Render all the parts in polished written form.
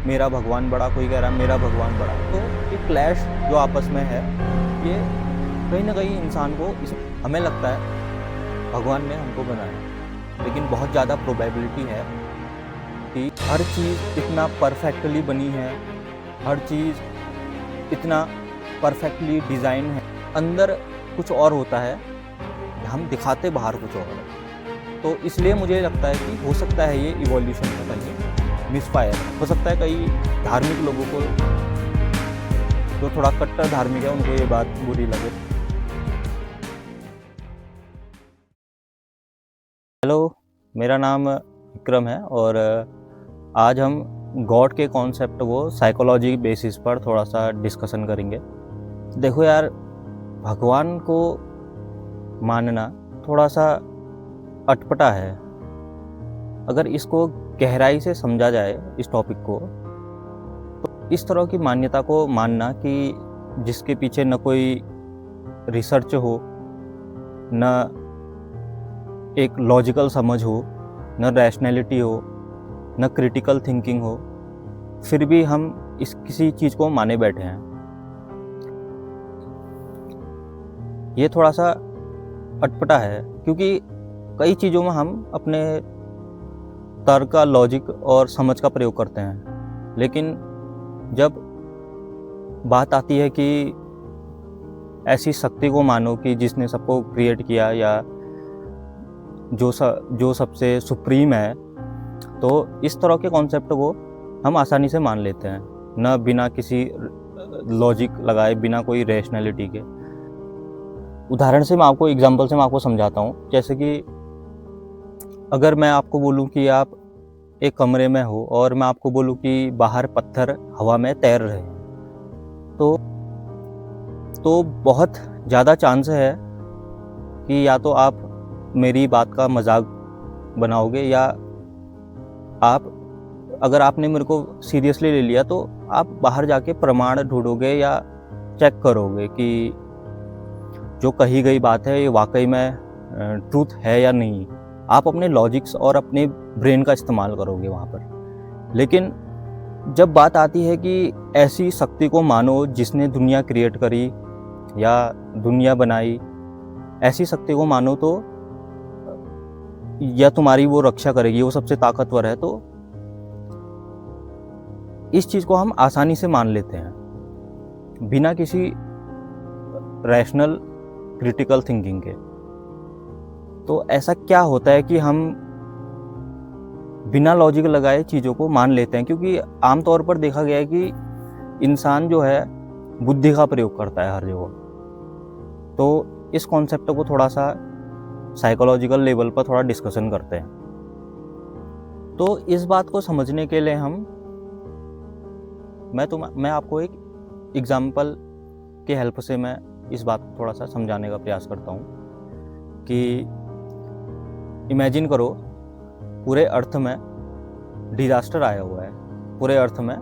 मेरा भगवान बड़ा, कोई कह रहा है मेरा भगवान बड़ा। तो ये क्लैश जो आपस में है, ये कहीं ना कहीं इंसान को हमें लगता है भगवान ने हमको बनाया, लेकिन बहुत ज़्यादा प्रोबेबिलिटी है कि हर चीज़ इतना परफेक्टली बनी है, हर चीज़ इतना परफेक्टली डिज़ाइन है, अंदर कुछ और होता है, हम दिखाते बाहर कुछ और है। तो इसलिए मुझे लगता है कि हो सकता है ये इवोल्यूशन का कहीं मिसफायर हो सकता है। कई धार्मिक लोगों को, जो थोड़ा कट्टर धार्मिक है, उनको ये बात बुरी लगे। हेलो, मेरा नाम विक्रम है और आज हम गॉड के कॉन्सेप्ट को साइकोलॉजी बेसिस पर थोड़ा सा डिस्कशन करेंगे। देखो यार, भगवान को मानना थोड़ा सा अटपटा है। अगर इसको गहराई से समझा जाए इस टॉपिक को, तो इस तरह की मान्यता को मानना कि जिसके पीछे न कोई रिसर्च हो, न एक लॉजिकल समझ हो, न रैशनैलिटी हो, न क्रिटिकल थिंकिंग हो, फिर भी हम इस किसी चीज़ को माने बैठे हैं, ये थोड़ा सा अटपटा है। क्योंकि कई चीज़ों में हम अपने तर्क का, लॉजिक और समझ का प्रयोग करते हैं, लेकिन जब बात आती है कि ऐसी शक्ति को मानो कि जिसने सबको क्रिएट किया या जो सबसे सुप्रीम है, तो इस तरह के कॉन्सेप्ट को हम आसानी से मान लेते हैं, न बिना किसी लॉजिक लगाए, बिना कोई रैशनैलिटी के। उदाहरण से मैं आपको, एग्जांपल से मैं आपको समझाता हूँ। जैसे कि अगर मैं आपको बोलूँ कि आप एक कमरे में हो और मैं आपको बोलूँ कि बाहर पत्थर हवा में तैर रहे हैं, तो बहुत ज़्यादा चांस है कि या तो आप मेरी बात का मजाक बनाओगे, या अगर आपने मेरे को सीरियसली ले लिया तो आप बाहर जाके प्रमाण ढूंढोगे या चेक करोगे कि जो कही गई बात है ये वाकई में ट्रूथ है या नहीं। आप अपने लॉजिक्स और अपने ब्रेन का इस्तेमाल करोगे वहाँ पर। लेकिन जब बात आती है कि ऐसी शक्ति को मानो जिसने दुनिया क्रिएट करी या दुनिया बनाई, ऐसी शक्ति को मानो तो या तुम्हारी वो रक्षा करेगी, वो सबसे ताकतवर है, तो इस चीज़ को हम आसानी से मान लेते हैं बिना किसी रैशनल क्रिटिकल थिंकिंग के। तो ऐसा क्या होता है कि हम बिना लॉजिक लगाए चीज़ों को मान लेते हैं? क्योंकि आमतौर पर देखा गया है कि इंसान जो है बुद्धि का प्रयोग करता है हर जगह। तो इस कॉन्सेप्ट को थोड़ा सा साइकोलॉजिकल लेवल पर थोड़ा डिस्कशन करते हैं। तो इस बात को समझने के लिए मैं आपको एक एग्जाम्पल के हेल्प से मैं इस बात को थोड़ा सा समझाने का प्रयास करता हूँ कि इमेजिन करो, पूरे अर्थ में डिजास्टर आया हुआ है, पूरे अर्थ में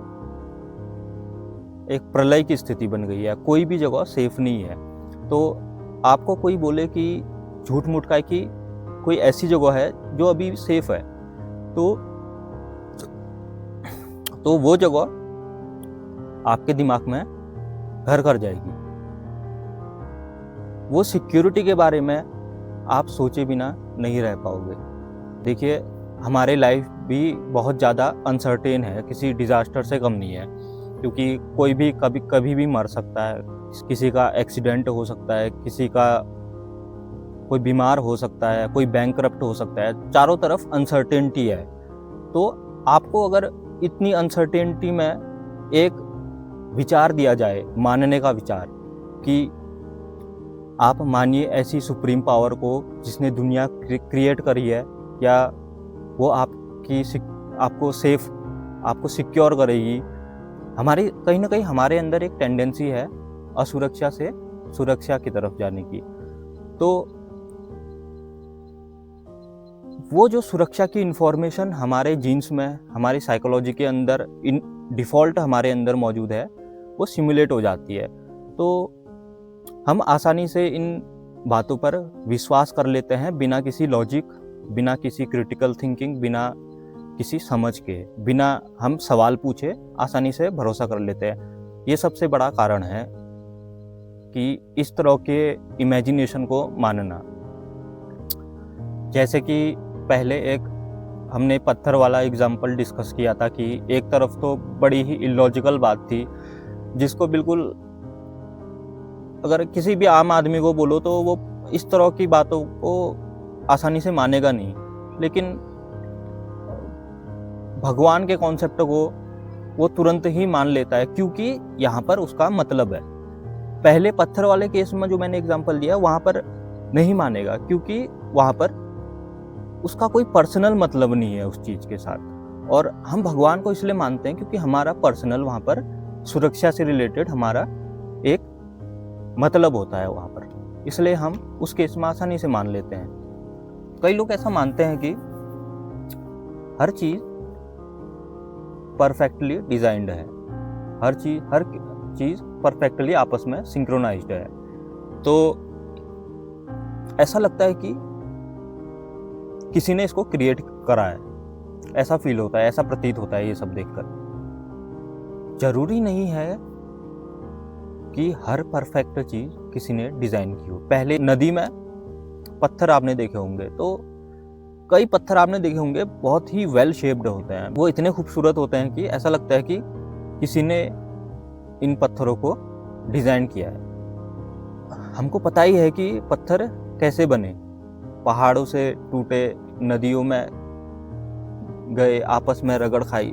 एक प्रलय की स्थिति बन गई है, कोई भी जगह सेफ नहीं है। तो आपको कोई बोले कि झूठ मूठ का कि कोई ऐसी जगह है जो अभी सेफ है, तो वो जगह आपके दिमाग में घर कर जाएगी। वो सिक्योरिटी के बारे में आप सोचे बिना नहीं रह पाओगे। देखिए, हमारे लाइफ भी बहुत ज़्यादा अनसर्टेन है, किसी डिज़ास्टर से कम नहीं है, क्योंकि कोई भी कभी भी मर सकता है, किसी का एक्सीडेंट हो सकता है, किसी का कोई बीमार हो सकता है, कोई बैंकरप्ट हो सकता है, चारों तरफ अनसर्टेनिटी है। तो आपको अगर इतनी अनसर्टेनिटी में एक विचार दिया जाए, मानने का विचार, कि आप मानिए ऐसी सुप्रीम पावर को जिसने दुनिया क्रिएट करी है, या वो आपको सिक्योर करेगी। कहीं ना कहीं हमारे अंदर एक टेंडेंसी है असुरक्षा से सुरक्षा की तरफ जाने की। तो वो जो सुरक्षा की इंफॉर्मेशन हमारे जीन्स में, हमारी साइकोलॉजी के अंदर डिफ़ॉल्ट हमारे अंदर मौजूद है, वो सिमुलेट हो जाती है। तो हम आसानी से इन बातों पर विश्वास कर लेते हैं बिना किसी लॉजिक, बिना किसी क्रिटिकल थिंकिंग, बिना किसी समझ के बिना हम सवाल पूछे आसानी से भरोसा कर लेते हैं। ये सबसे बड़ा कारण है कि इस तरह के इमेजिनेशन को मानना। जैसे कि पहले एक हमने पत्थर वाला एग्जाम्पल डिस्कस किया था कि एक तरफ तो बड़ी ही इलॉजिकल बात थी जिसको बिल्कुल अगर किसी भी आम आदमी को बोलो तो वो इस तरह की बातों को आसानी से मानेगा नहीं, लेकिन भगवान के कॉन्सेप्ट को वो तुरंत ही मान लेता है क्योंकि यहाँ पर उसका मतलब है। पहले पत्थर वाले केस में जो मैंने एग्जांपल दिया वहाँ पर नहीं मानेगा क्योंकि वहाँ पर उसका कोई पर्सनल मतलब नहीं है उस चीज़ के साथ। और हम भगवान को इसलिए मानते हैं क्योंकि हमारा पर्सनल वहाँ पर सुरक्षा से रिलेटेड हमारा एक मतलब होता है वहाँ पर, इसलिए हम उस केस में आसानी से मान लेते हैं। कई लोग ऐसा मानते हैं कि हर चीज़ परफेक्टली डिजाइंड है, हर चीज़ परफेक्टली आपस में सिंक्रोनाइज्ड है। तो ऐसा लगता है कि किसी ने इसको क्रिएट करा है, ऐसा फील होता है, ऐसा प्रतीत होता है ये सब देखकर। जरूरी नहीं है कि हर परफेक्ट चीज किसी ने डिजाइन की हो। पहले नदी में पत्थर आपने देखे होंगे, तो कई पत्थर आपने देखे होंगे बहुत ही वेल शेप्ड होते हैं, वो इतने खूबसूरत होते हैं कि ऐसा लगता है कि किसी ने इन पत्थरों को डिजाइन किया है। हमको पता ही है कि पत्थर कैसे बने, पहाड़ों से टूटे, नदियों में गए, आपस में रगड़ खाई,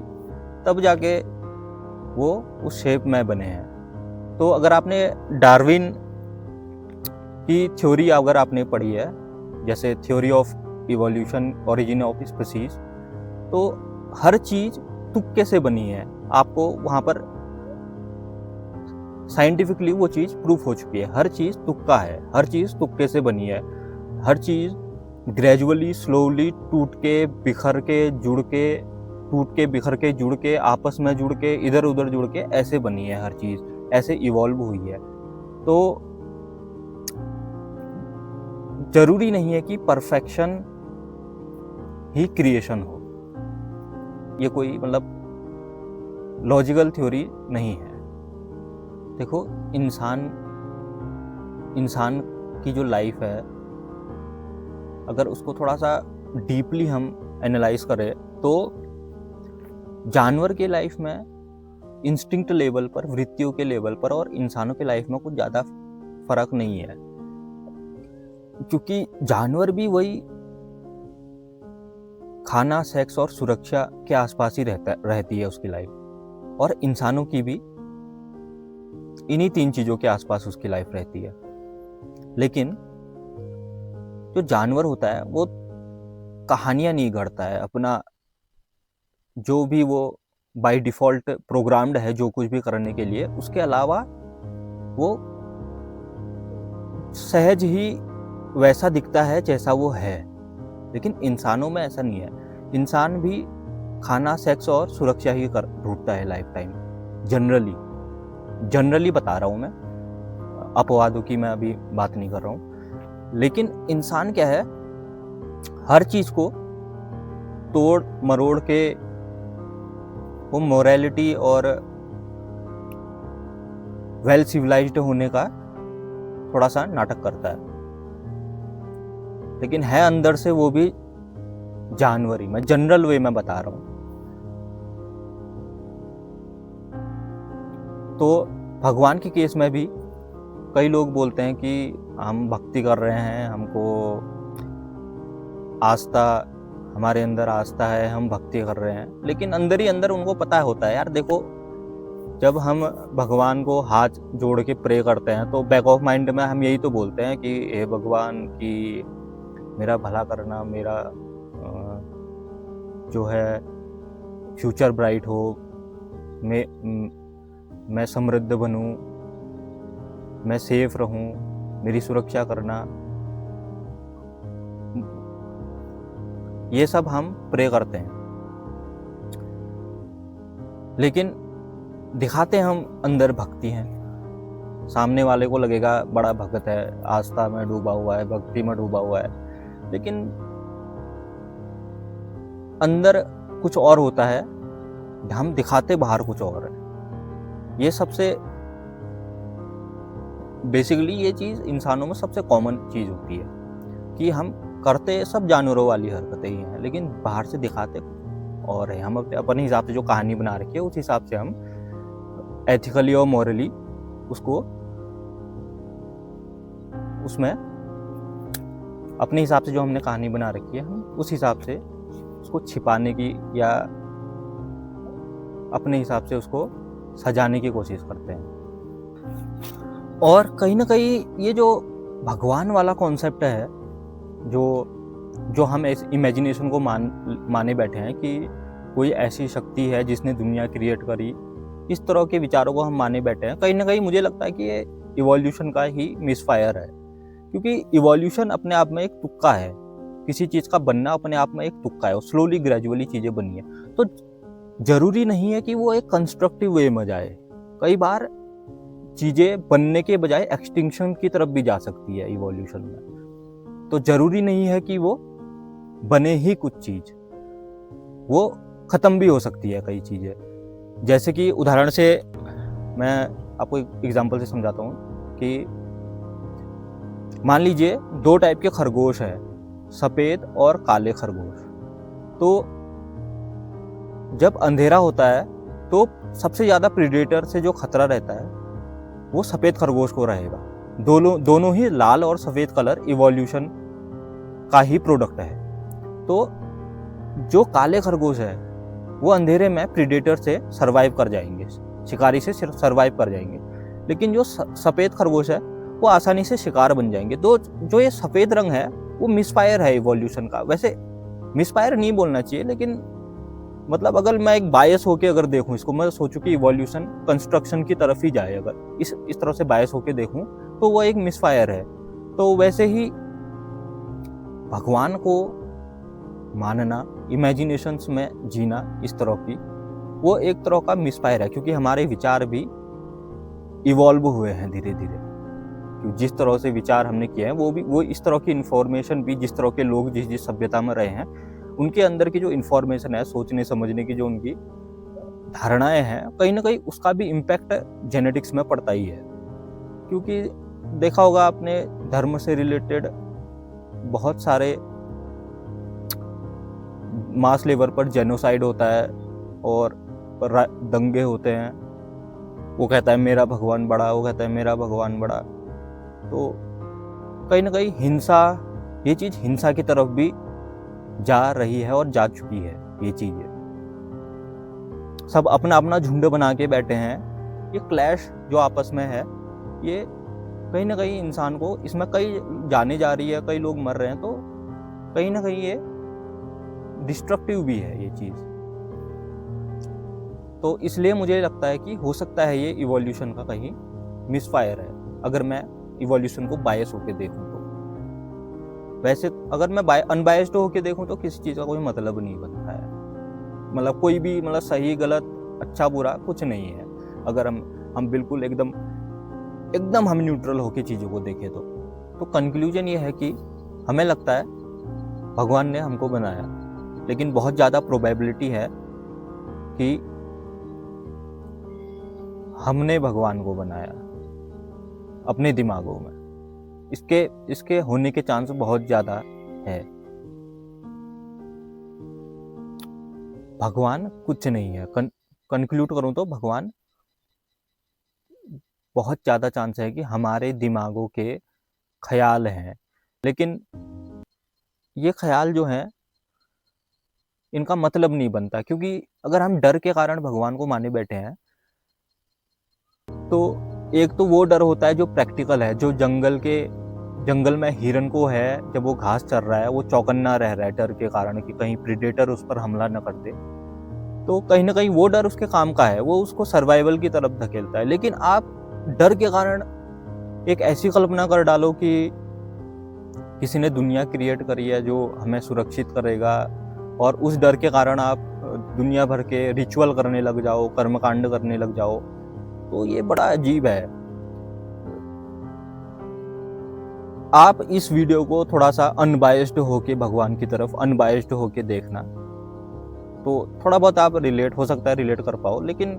तब जाके वो उस शेप में बने हैं। तो अगर आपने डार्विन की थ्योरी अगर आपने पढ़ी है, जैसे theory of evolution origin of species, तो हर चीज तुक्के से बनी है। आपको वहां पर साइंटिफिकली वो चीज प्रूफ हो चुकी है, हर चीज तुक्का है, हर चीज तुक्के से बनी है, हर चीज ग्रेजुअली स्लोली टूट के बिखर के जुड़ के, टूट के बिखर के जुड़ के, आपस में जुड़ के, इधर उधर जुड़ के ऐसे बनी है, हर चीज ऐसे इवॉल्व हुई है। तो जरूरी नहीं है कि परफेक्शन ही क्रिएशन हो, ये कोई मतलब लॉजिकल थ्योरी नहीं है। देखो इंसान की जो लाइफ है, अगर उसको थोड़ा सा डीपली हम एनालाइज करें तो जानवर के लाइफ में इंस्टिंक्ट लेवल पर, वृत्तियों के लेवल पर और इंसानों के लाइफ में कुछ ज़्यादा फर्क नहीं है, क्योंकि जानवर भी वही खाना, सेक्स और सुरक्षा के आसपास ही रहती है उसकी लाइफ, और इंसानों की भी इन्हीं 3 चीज़ों के आसपास उसकी लाइफ रहती है। लेकिन जो जानवर होता है वो कहानियां नहीं गढ़ता है, अपना जो भी वो बाय डिफॉल्ट प्रोग्राम्ड है जो कुछ भी करने के लिए, उसके अलावा वो सहज ही वैसा दिखता है जैसा वो है। लेकिन इंसानों में ऐसा नहीं है, इंसान भी खाना, सेक्स और सुरक्षा ही ढूंढता है लाइफ टाइम। जनरली बता रहा हूँ मैं, अपवादों की मैं अभी बात नहीं कर रहा हूँ। लेकिन इंसान क्या है, हर चीज को तोड़ मरोड़ के वो मोरालिटी और वेल सिविलाइज्ड होने का थोड़ा सा नाटक करता है, लेकिन है अंदर से वो भी जानवरी। मैं जनरल वे में बता रहा हूं। तो भगवान के केस में भी कई लोग बोलते हैं कि हम भक्ति कर रहे हैं, हमको आस्था, हमारे अंदर आस्था है, हम भक्ति कर रहे हैं, लेकिन अंदर ही अंदर उनको पता होता है, यार देखो जब हम भगवान को हाथ जोड़ के प्रे करते हैं तो बैक ऑफ माइंड में हम यही तो बोलते हैं कि हे भगवान की मेरा भला करना, मेरा जो है फ्यूचर ब्राइट हो, मैं समृद्ध बनूं, मैं सेफ रहूं, मेरी सुरक्षा करना, ये सब हम प्रे करते हैं। लेकिन दिखाते हम अंदर भक्ति हैं, सामने वाले को लगेगा बड़ा भक्त है, आस्था में डूबा हुआ है, भक्ति में डूबा हुआ है, लेकिन अंदर कुछ और होता है, हम दिखाते बाहर कुछ और है। ये सबसे बेसिकली ये चीज़ इंसानों में सबसे कॉमन चीज़ होती है कि हम करते सब जानवरों वाली हरकतें ही हैं, लेकिन बाहर से दिखाते और है। हम अपने हिसाब से जो कहानी बना रखी है उस हिसाब से हम एथिकली और मॉरली उसको उसमें अपने हिसाब से जो हमने कहानी बना रखी है, हम उस हिसाब से उसको छिपाने की या अपने हिसाब से उसको सजाने की कोशिश करते हैं। और कहीं ना कहीं ये जो भगवान वाला कॉन्सेप्ट है, जो हम इस इमेजिनेशन को माने बैठे हैं कि कोई ऐसी शक्ति है जिसने दुनिया क्रिएट करी, इस तरह के विचारों को हम माने बैठे हैं। कहीं ना कहीं मुझे लगता है कि ये इवोल्यूशन का ही मिसफायर है, क्योंकि इवोल्यूशन अपने आप में एक तुक्का है। किसी चीज़ का बनना अपने आप में एक तुक्का है और स्लोली ग्रेजुअली चीज़ें बनी है, तो जरूरी नहीं है कि वो एक कंस्ट्रक्टिव वे में जाए। कई बार चीज़ें बनने के बजाय एक्सटिंक्शन की तरफ भी जा सकती है इवोल्यूशन में। तो जरूरी नहीं है कि वो बने ही कुछ चीज़, वो ख़त्म भी हो सकती है कई चीज़ें। जैसे कि उदाहरण से मैं आपको एक एग्जांपल से समझाता हूँ कि मान लीजिए 2 टाइप के खरगोश हैं, सफ़ेद और काले खरगोश। तो जब अंधेरा होता है तो सबसे ज़्यादा प्रीडेटर से जो खतरा रहता है वो सफ़ेद खरगोश को रहेगा। दोनों ही लाल और सफ़ेद कलर इवोल्यूशन का ही प्रोडक्ट है। तो जो काले खरगोश है वो अंधेरे में प्रीडेटर से सरवाइव कर जाएंगे, शिकारी से सरवाइव कर जाएंगे, लेकिन जो सफ़ेद खरगोश है वो आसानी से शिकार बन जाएंगे। तो जो ये सफ़ेद रंग है वो मिसफायर है इवोल्यूशन का। वैसे मिसफायर नहीं बोलना चाहिए, लेकिन मतलब अगर मैं एक बायस होके अगर देखूं इसको, मैं सोचूं कि इवोल्यूशन कंस्ट्रक्शन की तरफ ही जाए, अगर इस तरह से बायस होके देखूं तो वो एक मिसफायर है। तो वैसे ही भगवान को मानना, इमेजिनेशंस में जीना इस तरह की, वो एक तरह का मिसफायर है, क्योंकि हमारे विचार भी इवॉल्व हुए हैं धीरे धीरे। जिस तरह से विचार हमने किए हैं वो इस तरह की इन्फॉर्मेशन भी, जिस तरह के लोग जिस सभ्यता में रहे हैं उनके अंदर की जो इन्फॉर्मेशन है, सोचने समझने की जो उनकी धारणाएं हैं, कहीं ना कहीं उसका भी इम्पैक्ट जेनेटिक्स में पड़ता ही है। क्योंकि देखा होगा आपने, धर्म से रिलेटेड बहुत सारे मास लेवल पर जेनोसाइड होता है और दंगे होते हैं। वो कहता है मेरा भगवान बड़ा, वो कहता है मेरा भगवान बड़ा। तो कहीं ना कहीं हिंसा, ये चीज़ हिंसा की तरफ भी जा रही है और जा चुकी है। ये चीज़ें सब अपना अपना झुंड बना के बैठे हैं। ये क्लैश जो आपस में है, ये कहीं ना कहीं इंसान को, इसमें कई जाने जा रही है, कई लोग मर रहे हैं, तो कहीं ना कहीं ये डिस्ट्रक्टिव भी है ये चीज़। तो इसलिए मुझे लगता है कि हो सकता है ये इवोल्यूशन का कहीं मिसफायर है, अगर मैं इवोल्यूशन को बायस होके देखूं तो। वैसे अगर मैं अनबायस्ड होके देखूं तो किसी चीज़ का कोई मतलब नहीं बनता है। मतलब कोई भी, मतलब सही गलत, अच्छा बुरा कुछ नहीं है। अगर हम बिल्कुल एकदम हम न्यूट्रल होके चीज़ों को देखें तो कंक्लूजन ये है कि हमें लगता है भगवान ने हमको बनाया, लेकिन बहुत ज़्यादा प्रोबेबिलिटी है कि हमने भगवान को बनाया अपने दिमागों में। इसके होने के चांस बहुत ज़्यादा है। भगवान कुछ नहीं है। कंक्लूड करूं तो भगवान, बहुत ज़्यादा चांस है कि हमारे दिमागों के ख्याल हैं, लेकिन ये ख्याल जो हैं इनका मतलब नहीं बनता। क्योंकि अगर हम डर के कारण भगवान को माने बैठे हैं, तो एक तो वो डर होता है जो प्रैक्टिकल है, जो जंगल में हिरन को है, जब वो घास चर रहा है वो चौकन्ना रह रहा है डर के कारण कि कहीं प्रीडेटर उस पर हमला न कर दे। तो कहीं ना कहीं वो डर उसके काम का है, वो उसको सर्वाइवल की तरफ धकेलता है। लेकिन आप डर के कारण एक ऐसी कल्पना कर डालो कि किसी ने दुनिया क्रिएट करी है जो हमें सुरक्षित करेगा, और उस डर के कारण आप दुनिया भर के रिचुअल करने लग जाओ, कर्मकांड करने लग जाओ, तो ये बड़ा अजीब है। आप इस वीडियो को थोड़ा सा अनबायस्ड होके भगवान की तरफ अनबायस्ड होके देखना, तो थोड़ा बहुत आप रिलेट हो सकता है रिलेट कर पाओ, लेकिन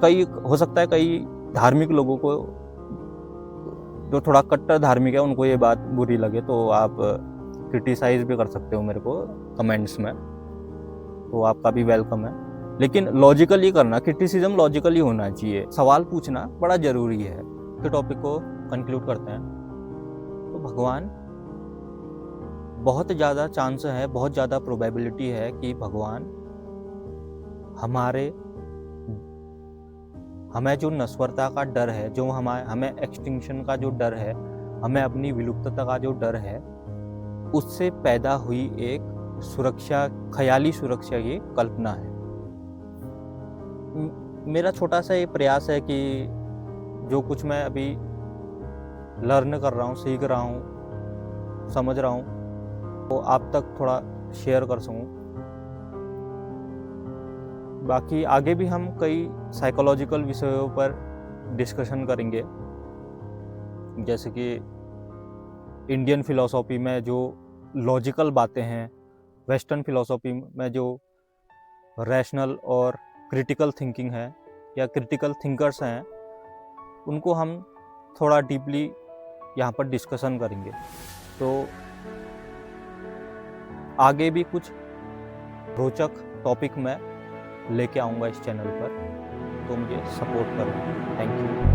कई हो सकता है कई धार्मिक लोगों को, जो थोड़ा कट्टर धार्मिक है, उनको ये बात बुरी लगे, तो आप क्रिटिसाइज भी कर सकते हो मेरे को कमेंट्स में, तो आपका भी वेलकम है। लेकिन लॉजिकली करना, क्रिटिसिज्म लॉजिकली होना चाहिए, सवाल पूछना बड़ा जरूरी है। तो टॉपिक को कंक्लूड करते हैं। तो भगवान, बहुत ज़्यादा चांस है, बहुत ज़्यादा प्रोबेबिलिटी है कि भगवान हमें जो नश्वरता का डर है, जो हमें एक्सटिंक्शन का जो डर है, हमें अपनी विलुप्तता का जो डर है, उससे पैदा हुई एक सुरक्षा, ख्याली सुरक्षा की कल्पना है। मेरा छोटा सा ये प्रयास है कि जो कुछ मैं अभी लर्न कर रहा हूँ, सीख रहा हूँ, समझ रहा हूँ, तो आप तक थोड़ा शेयर कर सकूँ। बाकी आगे भी हम कई साइकोलॉजिकल विषयों पर डिस्कशन करेंगे, जैसे कि इंडियन फिलॉसफी में जो लॉजिकल बातें हैं, वेस्टर्न फिलॉसफी में जो रैशनल और क्रिटिकल थिंकिंग है या क्रिटिकल थिंकर्स हैं, उनको हम थोड़ा डीपली यहाँ पर डिस्कशन करेंगे। तो आगे भी कुछ रोचक टॉपिक मैं लेके आऊँगा इस चैनल पर, तो मुझे सपोर्ट करो। Thank you.